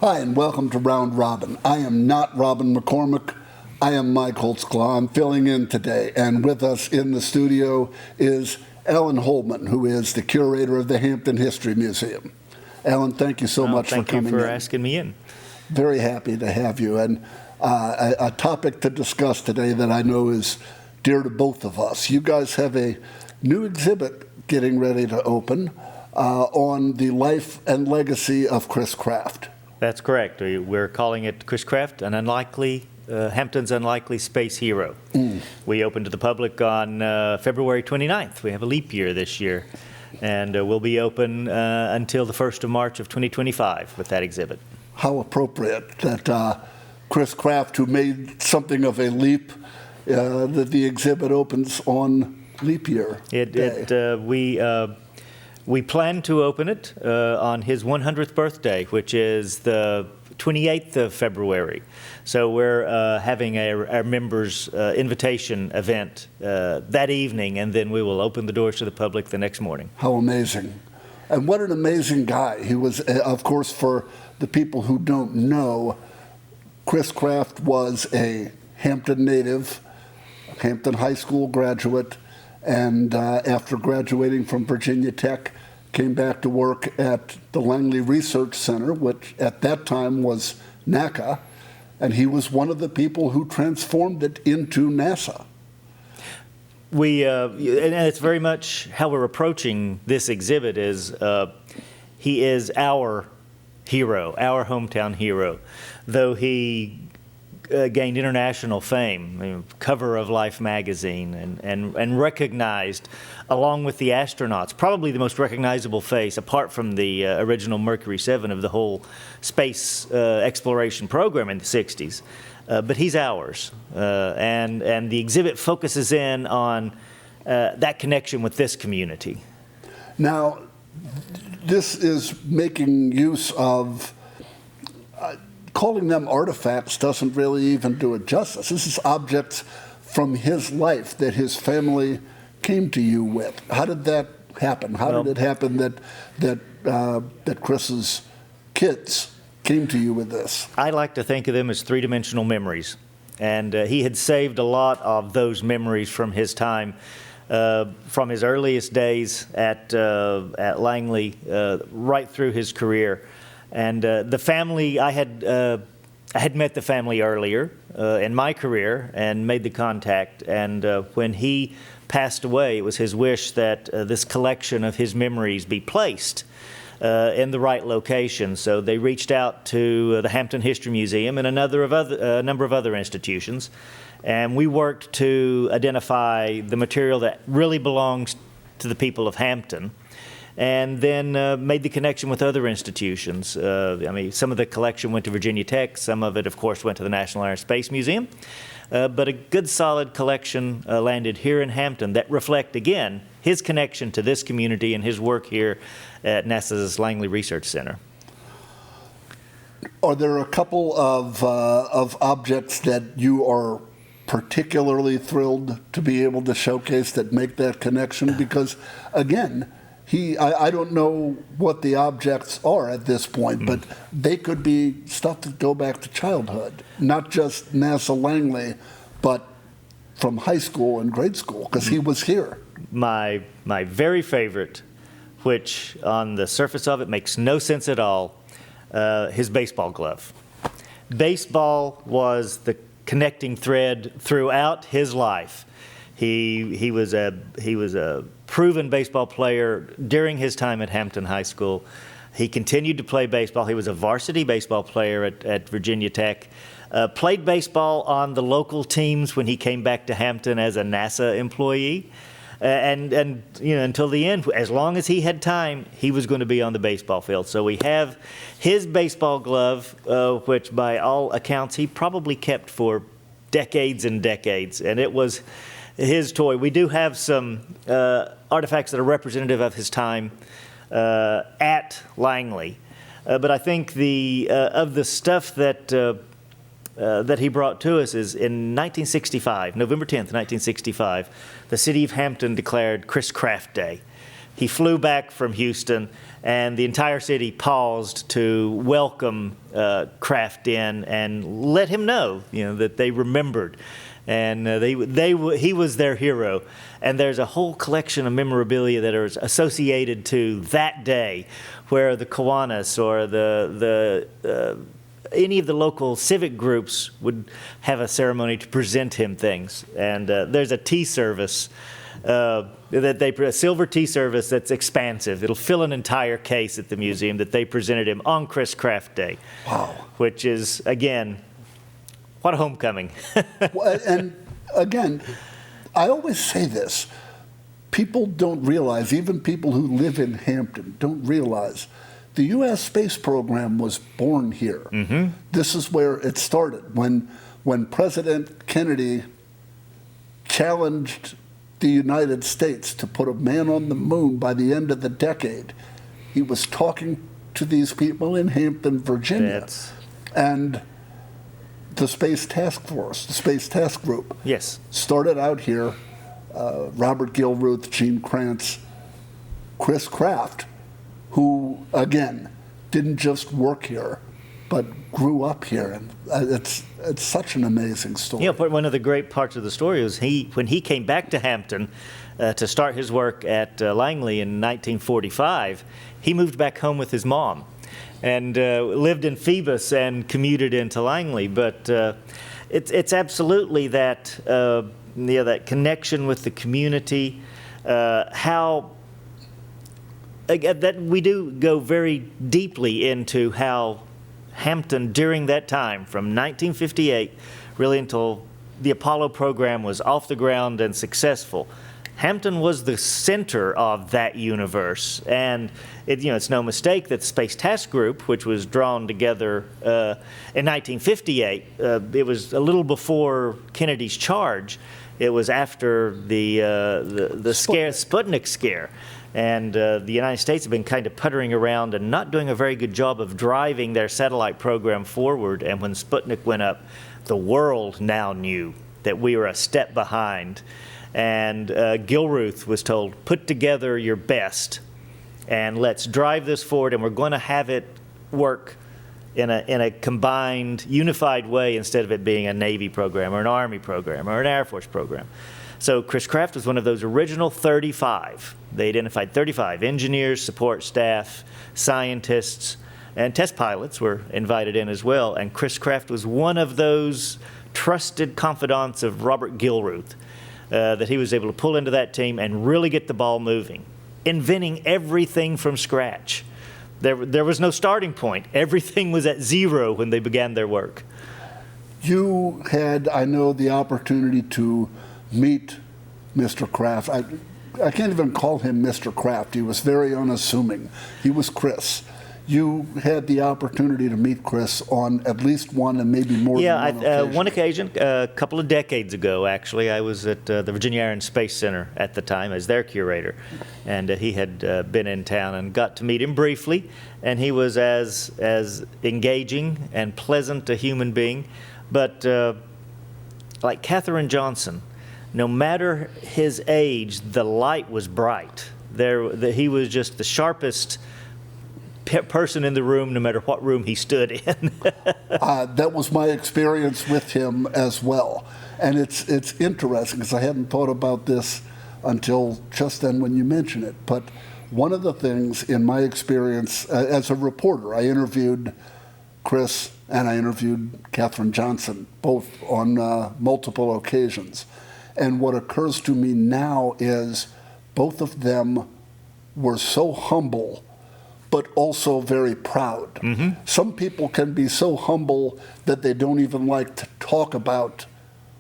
Hi, and welcome to Round Robin. I am not Robin McCormick. I am Mike Holtzclaw. I'm filling in today, and with us in the studio is Alan Holman, who is the curator of the Hampton History Museum. Alan, thank you so much for coming in. Thank you for asking me in. Very happy to have you. And a topic to discuss today that I know is dear to both of us. You guys have a new exhibit getting ready to open on the life and legacy of Chris Kraft. That's correct. We're calling it Chris Kraft, Hampton's unlikely space hero. We opened to the public on February 29th. We have a leap year this year, and we'll be open until the 1st of March of 2025 with that exhibit. How appropriate that Chris Kraft, who made something of a leap, that the exhibit opens on leap year day. We plan to open it on his 100th birthday, which is the 28th of February. So we're having our members' invitation event that evening, and then we will open the doors to the public the next morning. How amazing. And what an amazing guy. He was, of course, for the people who don't know, Chris Kraft was a Hampton native, Hampton High School graduate, and after graduating from Virginia Tech, came back to work at the Langley Research Center, which at that time was NACA, and he was one of the people who transformed it into NASA. And it's very much how we're approaching this exhibit is he is our hero, our hometown hero, though he gained international fame, cover of Life magazine, and recognized, along with the astronauts, probably the most recognizable face, apart from the original Mercury 7 of the whole space exploration program in the 60s. But he's ours, and the exhibit focuses in on that connection with this community. Now, this is making use of calling them artifacts doesn't really even do it justice. This is objects from his life that his family came to you with. How did that happen? How did it happen that Chris's kids came to you with this? I like to think of them as three-dimensional memories, and he had saved a lot of those memories from his time, from his earliest days at Langley, right through his career. And the family, I had met the family earlier in my career and made the contact. And when he passed away, it was his wish that this collection of his memories be placed in the right location. So they reached out to the Hampton History Museum and a number of other institutions. And we worked to identify the material that really belongs to the people of Hampton, and then made the connection with other institutions. Some of the collection went to Virginia Tech, some of it, of course, went to the National Air and Space Museum, but a good, solid collection landed here in Hampton that reflect, again, his connection to this community and his work here at NASA's Langley Research Center. Are there a couple of objects that you are particularly thrilled to be able to showcase that make that connection? Because, again, I don't know what the objects are at this point, but they could be stuff that go back to childhood, not just NASA Langley, but from high school and grade school, because he was here. My very favorite, which on the surface of it makes no sense at all, his baseball glove. Baseball was the connecting thread throughout his life. He was a proven baseball player during his time at Hampton High School. He continued to play baseball. He was a varsity baseball player at Virginia Tech. Played baseball on the local teams when he came back to Hampton as a NASA employee. And until the end, as long as he had time, he was going to be on the baseball field. So we have his baseball glove, which by all accounts he probably kept for decades and decades, and it was his toy. We do have some artifacts that are representative of his time at Langley, but I think of the stuff that he brought to us is in 1965, November 10th, 1965, the city of Hampton declared Chris Kraft Day, he flew back from Houston, and the entire city paused to welcome Kraft in and let him know, that they remembered. And he was their hero. And there's a whole collection of memorabilia that are associated to that day, where the Kiwanis or any of the local civic groups would have a ceremony to present him things. And there's a tea service, a silver tea service that's expansive. It'll fill an entire case at the museum that they presented him on Chris Kraft Day. Wow. Which is, again, what a homecoming. Well, and again, I always say this. People don't realize, even people who live in Hampton don't realize, the U.S. space program was born here. Mm-hmm. This is where it started. When President Kennedy challenged the United States to put a man on the moon by the end of the decade, he was talking to these people in Hampton, Virginia. And the Space Task Force, the Space Task Group, yes, started out here. Robert Gilruth, Gene Kranz, Chris Kraft, who, again, didn't just work here, but grew up here. And it's such an amazing story. But one of the great parts of the story was when he came back to Hampton to start his work at Langley in 1945, he moved back home with his mom and lived in Phoebus and commuted into Langley. But it's absolutely that that connection with the community, how that we do go very deeply into how Hampton during that time, from 1958 really until the Apollo program was off the ground and successful, Hampton was the center of that universe. And it's no mistake that the Space Task Group, which was drawn together in 1958, it was a little before Kennedy's charge. It was after the Sputnik scare. And the United States have been kind of puttering around and not doing a very good job of driving their satellite program forward. And when Sputnik went up, the world now knew that we were a step behind. And Gilruth was told, put together your best and let's drive this forward, and we're going to have it work in a combined, unified way instead of it being a Navy program or an Army program or an Air Force program. So Chris Kraft was one of those original 35. They identified 35 engineers, support staff, scientists, and test pilots were invited in as well. And Chris Kraft was one of those trusted confidants of Robert Gilruth that he was able to pull into that team and really get the ball moving, inventing everything from scratch. There was no starting point. Everything was at zero when they began their work. You had, I know, the opportunity to meet Mr. Kraft. I can't even call him Mr. Kraft. He was very unassuming. He was Chris. You had the opportunity to meet Chris on at least one and maybe more than one occasion. One occasion, a couple of decades ago, actually. I was at the Virginia Air and Space Center at the time as their curator, and he had been in town and got to meet him briefly, and he was as engaging and pleasant a human being. But like Katherine Johnson, no matter his age, the light was bright. He was just the sharpest person in the room, no matter what room he stood in. That was my experience with him as well. And it's interesting, because I hadn't thought about this until just then when you mentioned it. But one of the things in my experience as a reporter, I interviewed Chris and I interviewed Katherine Johnson, both on multiple occasions. And what occurs to me now is both of them were so humble, but also very proud. Mm-hmm. Some people can be so humble that they don't even like to talk about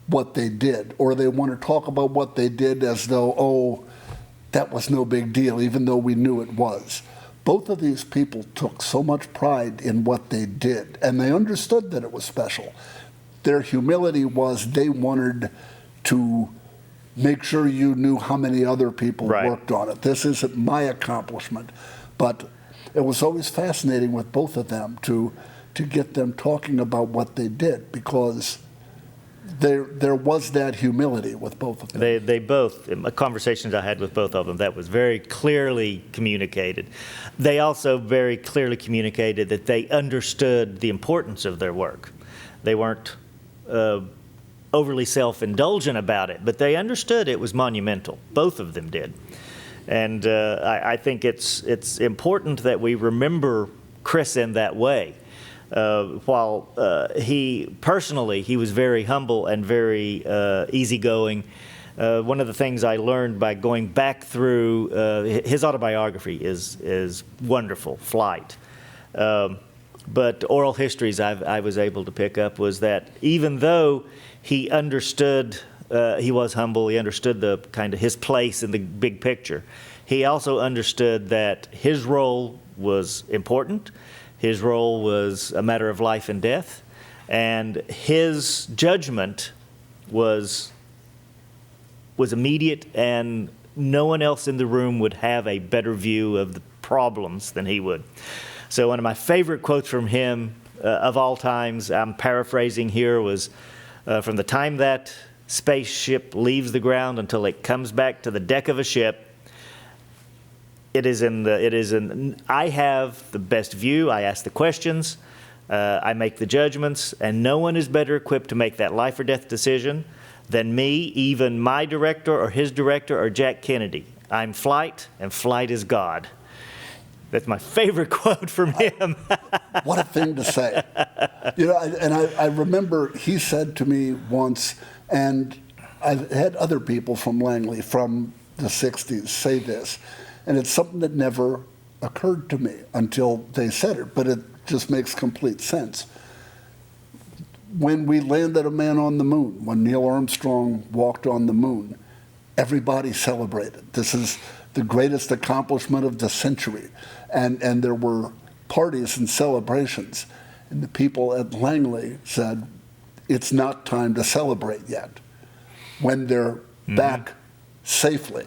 what they did, or they want to talk about what they did as though, oh, that was no big deal, even though we knew it was. Both of these people took so much pride in what they did, and they understood that it was special. Their humility was they wanted to make sure you knew how many other people worked on it. This isn't my accomplishment, but it was always fascinating with both of them to get them talking about what they did, because there was that humility with both of them. They both, in conversations I had with both of them, that was very clearly communicated. They also very clearly communicated that they understood the importance of their work. They weren't overly self-indulgent about it, but they understood it was monumental. Both of them did. And I think it's important that we remember Chris in that way. While he was very humble and very easygoing. One of the things I learned by going back through his autobiography is wonderful, Flight. But oral histories I was able to pick up was that even though he understood, he was humble, he understood the kind of his place in the big picture, he also understood that his role was important. His role was a matter of life and death, and his judgment was immediate, and no one else in the room would have a better view of the problems than he would. So one of my favorite quotes from him of all times, I'm paraphrasing here, was from the time that spaceship leaves the ground until it comes back to the deck of a ship, I have the best view, I ask the questions, I make the judgments, and no one is better equipped to make that life or death decision than me, even my director or his director or Jack Kennedy. I'm Flight, and Flight is God. That's my favorite quote from him. What a thing to say. I remember he said to me once, and I've had other people from Langley from the 60s say this, and it's something that never occurred to me until they said it, but it just makes complete sense. When we landed a man on the moon, when Neil Armstrong walked on the moon, everybody celebrated. This is the greatest accomplishment of the century. And there were parties and celebrations. And the people at Langley said, it's not time to celebrate yet. When they're back safely,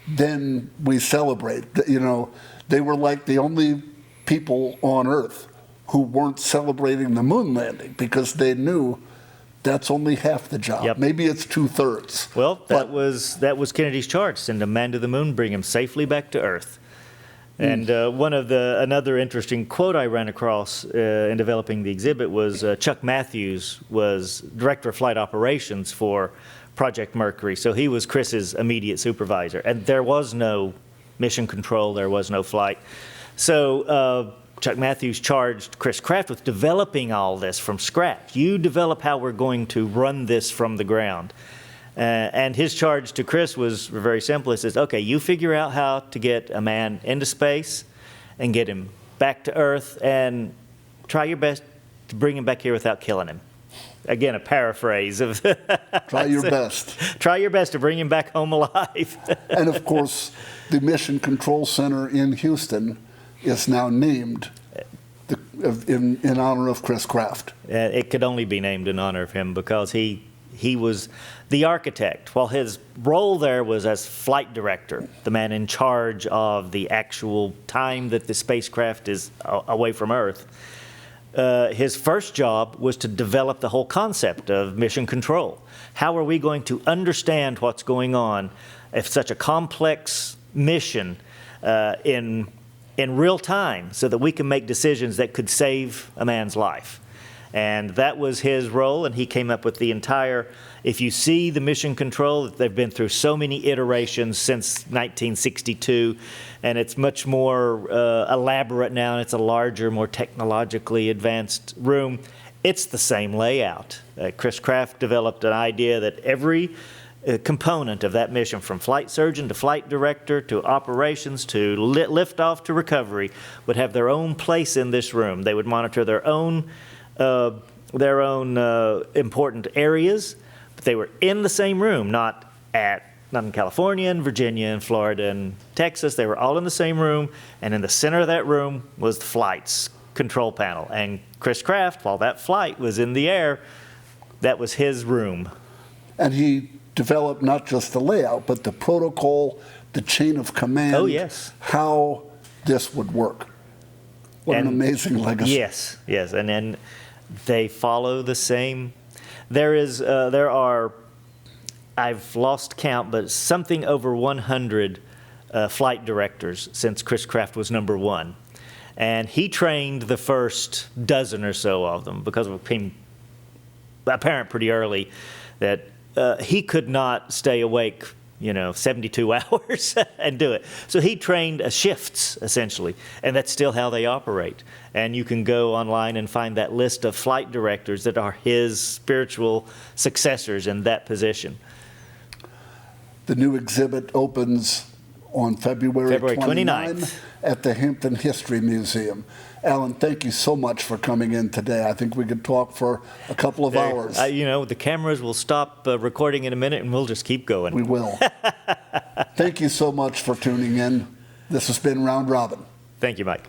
then we celebrate. They were like the only people on Earth who weren't celebrating the moon landing because they knew that's only half the job. Yep. Maybe it's 2/3. Well, that was Kennedy's charge: send a man to the moon, bring him safely back to Earth. And another interesting quote I ran across in developing the exhibit was Chuck Matthews was director of flight operations for Project Mercury, so he was Chris's immediate supervisor, and there was no mission control, there was no flight. So Chuck Matthews charged Chris Kraft with developing all this from scratch. You develop how we're going to run this from the ground. And his charge to Chris was very simple. He says, okay, you figure out how to get a man into space and get him back to Earth, and try your best to bring him back here without killing him. Again, a paraphrase of Try your best. Try your best to bring him back home alive. And of course, the Mission Control Center in Houston is now named in honor of Chris Kraft. It could only be named in honor of him because he was the architect. While his role there was as flight director, the man in charge of the actual time that the spacecraft is away from Earth, his first job was to develop the whole concept of mission control. How are we going to understand what's going on if such a complex mission in real time so that we can make decisions that could save a man's life? And that was his role, and he came up with the entire, if you see the mission control, they've been through so many iterations since 1962, and it's much more elaborate now, and it's a larger, more technologically advanced room. It's the same layout. Chris Kraft developed an idea that every component of that mission, from flight surgeon to flight director to operations to liftoff to recovery, would have their own place in this room. They would monitor their own important areas, but they were in the same room, not in California and Virginia and Florida and Texas. They were all in the same room, and in the center of that room was the flight's control panel. And Chris Kraft, while that flight was in the air, that was his room. And he developed not just the layout, but the protocol, the chain of command. Oh, yes. How this would work. What an amazing legacy. Yes, and then they follow the same. There are, I've lost count, but something over 100 flight directors since Chris Kraft was number one. And he trained the first dozen or so of them because it became apparent pretty early that he could not stay awake, 72 hours and do it. So he trained shifts, essentially, and that's still how they operate. And you can go online and find that list of flight directors that are his spiritual successors in that position. The new exhibit opens on February 29th at the Hampton History Museum. Alan, thank you so much for coming in today. I think we could talk for a couple of hours. The cameras will stop recording in a minute and we'll just keep going. We will. Thank you so much for tuning in. This has been Round Robin. Thank you, Mike.